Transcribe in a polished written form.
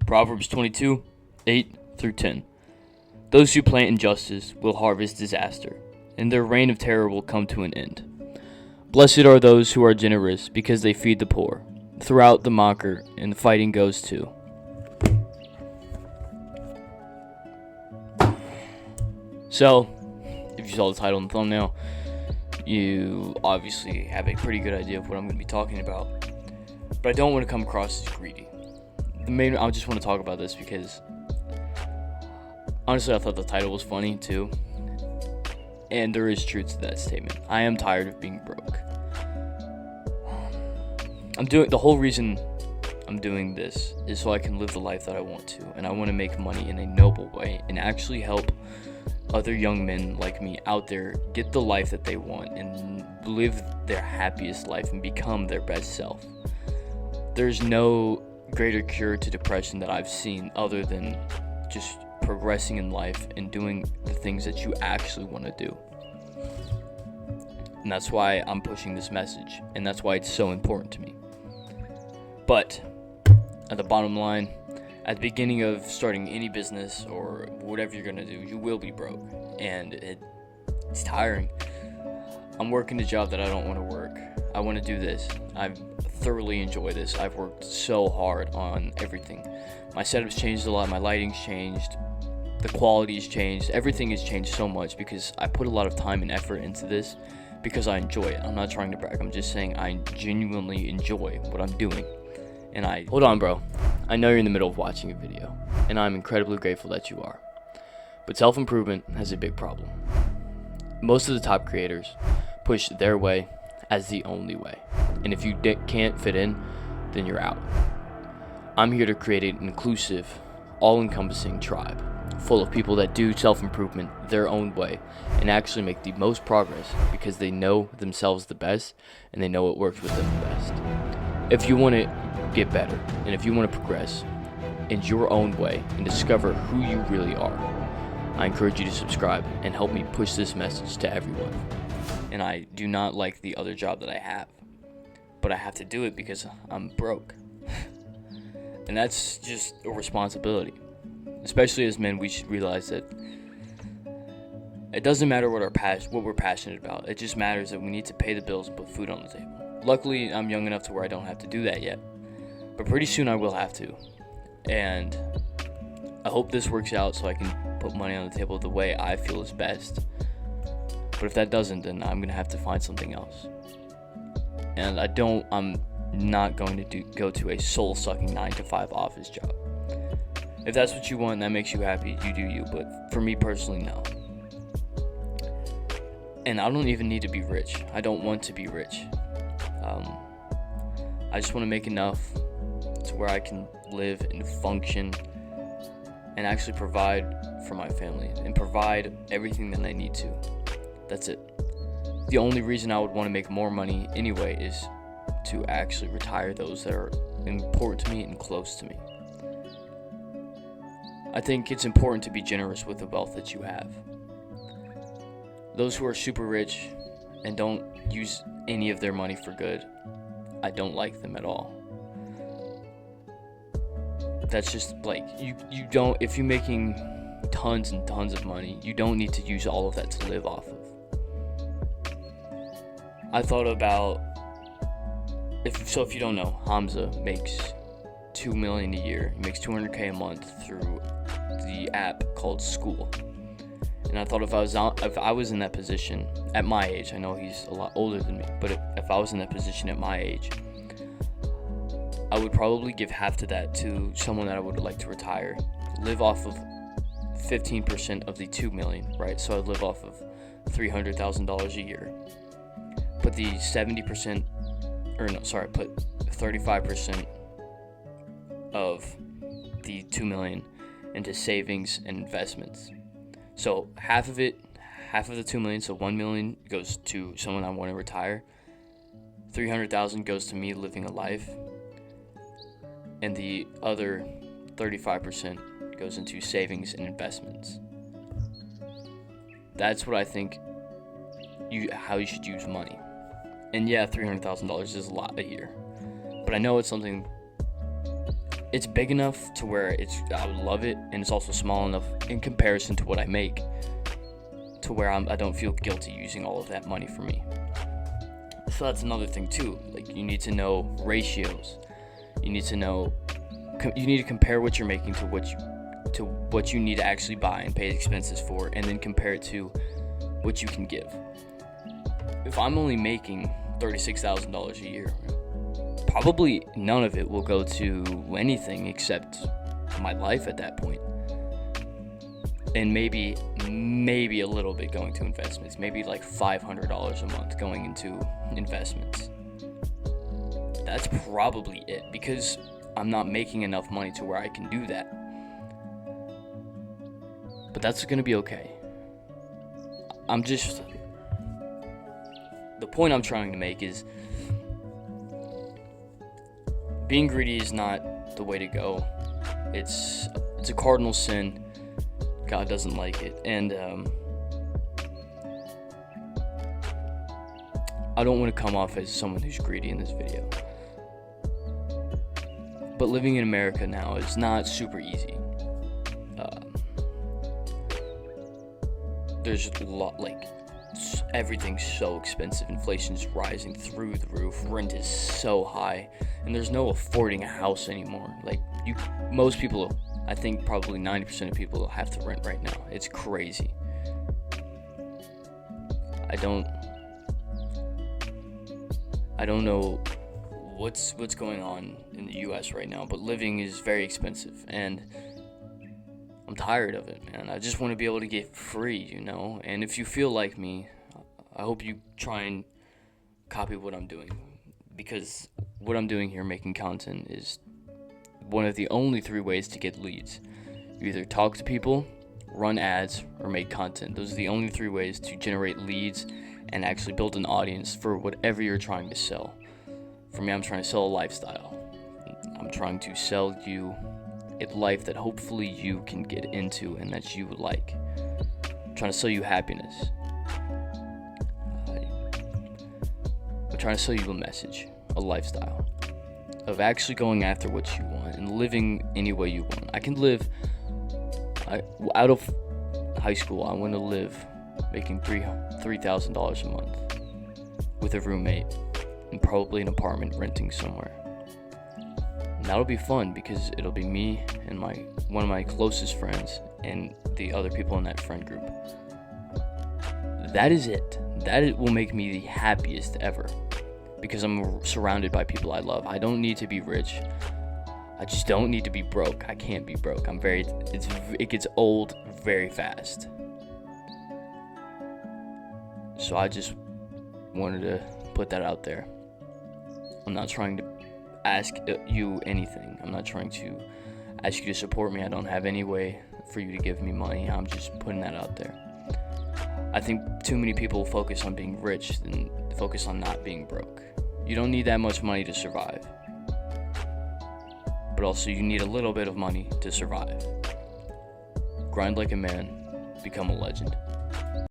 Proverbs 22, 8 through 10. Those who plant injustice will harvest disaster, and their reign of terror will come to an end. Blessed are those who are generous, because they feed the poor. Throughout the mocker, and the fighting goes too. So, if you saw the title and the thumbnail, you obviously have a pretty good idea of what I'm going to be talking about. But I don't want to come across as greedy. I just want to talk about this because honestly I thought the title was funny too. And there is truth to that statement. I am tired of being broke. The whole reason I'm doing this is so I can live the life that I want to, and I want to make money in a noble way and actually help other young men like me out there get the life that they want and live their happiest life and become their best self. There's no greater cure to depression that I've seen other than just progressing in life and doing the things that you actually want to do. And that's why I'm pushing this message, and that's why it's so important to me. But at the bottom line, at the beginning of starting any business or whatever you're going to do, you will be broke, and it's tiring. I'm working a job that I don't want to work. I want to do this. I thoroughly enjoy this. I've worked so hard on everything. My setup's changed a lot. My lighting's changed. The quality's changed. Everything has changed so much because I put a lot of time and effort into this because I enjoy it. I'm not trying to brag. I'm just saying I genuinely enjoy what I'm doing. Hold on, bro. I know you're in the middle of watching a video, and I'm incredibly grateful that you are. But self-improvement has a big problem. Most of the top creators push their way as the only way. And if you can't fit in, then you're out. I'm here to create an inclusive, all-encompassing tribe full of people that do self-improvement their own way and actually make the most progress because they know themselves the best and they know what works with them the best. If you want to get better and if you want to progress in your own way and discover who you really are, I encourage you to subscribe and help me push this message to everyone. And I do not like the other job that I have, but I have to do it because I'm broke. And that's just a responsibility. Especially as men, we should realize that it doesn't matter what we're passionate about. It just matters that we need to pay the bills and put food on the table. Luckily, I'm young enough to where I don't have to do that yet, but pretty soon I will have to. And I hope this works out so I can put money on the table the way I feel is best. But if that doesn't, then I'm going to have to find something else. And I'm not going to go to a soul-sucking 9-to-5 office job. If that's what you want and that makes you happy, you do you. But for me personally, no. And I don't even need to be rich. I don't want to be rich. I just want to make enough to where I can live and function and actually provide for my family and provide everything that I need to. That's it. The only reason I would want to make more money anyway is to actually retire those that are important to me and close to me. I think it's important to be generous with the wealth that you have. Those who are super rich and don't use any of their money for good, I don't like them at all. That's just like, you don't, if you're making tons and tons of money, you don't need to use all of that to live off of. I thought about, if you don't know, Hamza makes $2 million a year. He makes $200K a month through the app called School. And I thought if I was in that position at my age, I know he's a lot older than me, but if I was in that position at my age, I would probably give half to that to someone that I would like to retire, live off of 15% of the $2 million, right? So I'd live off of $300,000 a year. Put the 35% of the $2 million into savings and investments. So half of the $2 million, so $1 million goes to someone I want to retire. $300,000 goes to me living a life, and the other 35% goes into savings and investments. That's what I think how you should use money. And yeah, $300,000 is a lot a year, but I know it's something. it's big enough to where I would love it, and it's also small enough in comparison to what I make to where I don't feel guilty using all of that money for me. So that's another thing too. Like, you need to know ratios. You need to compare what you're making to what you need to actually buy and pay expenses for, and then compare it to what you can give. If I'm only making $36,000 a year, probably none of it will go to anything except my life at that point. And maybe a little bit going to investments. Maybe like $500 a month going into investments. That's probably it, because I'm not making enough money to where I can do that. But that's going to be okay. The point I'm trying to make is being greedy is not the way to go. It's a cardinal sin. God doesn't like it. And I don't want to come off as someone who's greedy in this video. But living in America now is not super easy. There's a lot, everything's so expensive. Inflation's rising through the roof. Rent is so high, and there's no affording a house anymore. Most people, I think probably 90% of people have to rent right now. It's crazy. I don't know what's going on in the US right now, but living is very expensive, and I'm tired of it, man. I just want to be able to get free, And if you feel like me, I hope you try and copy what I'm doing, because what I'm doing here, making content, is one of the only 3 ways to get leads. You either talk to people, run ads, or make content. Those are the only 3 ways to generate leads and actually build an audience for whatever you're trying to sell. For me, I'm trying to sell a lifestyle. I'm trying to sell you a life that hopefully you can get into and that you would like. I'm trying to sell you happiness. I'm trying to sell you a message, a lifestyle of actually going after what you want and living any way you want. I can live out of high school. I want to live making $3,000 a month with a roommate and probably an apartment renting somewhere. And that'll be fun, because it'll be me and one of my closest friends and the other people in that friend group. That is it. That will make me the happiest ever, because I'm surrounded by people I love. I don't need to be rich. I just don't need to be broke. I can't be broke. It gets old very fast. So I just wanted to put that out there. I'm not trying to ask you anything. I'm not trying to ask you to support me. I don't have any way for you to give me money. I'm just putting that out there. I think too many people focus on being rich and focus on not being broke. You don't need that much money to survive. But also you need a little bit of money to survive. Grind like a man, become a legend.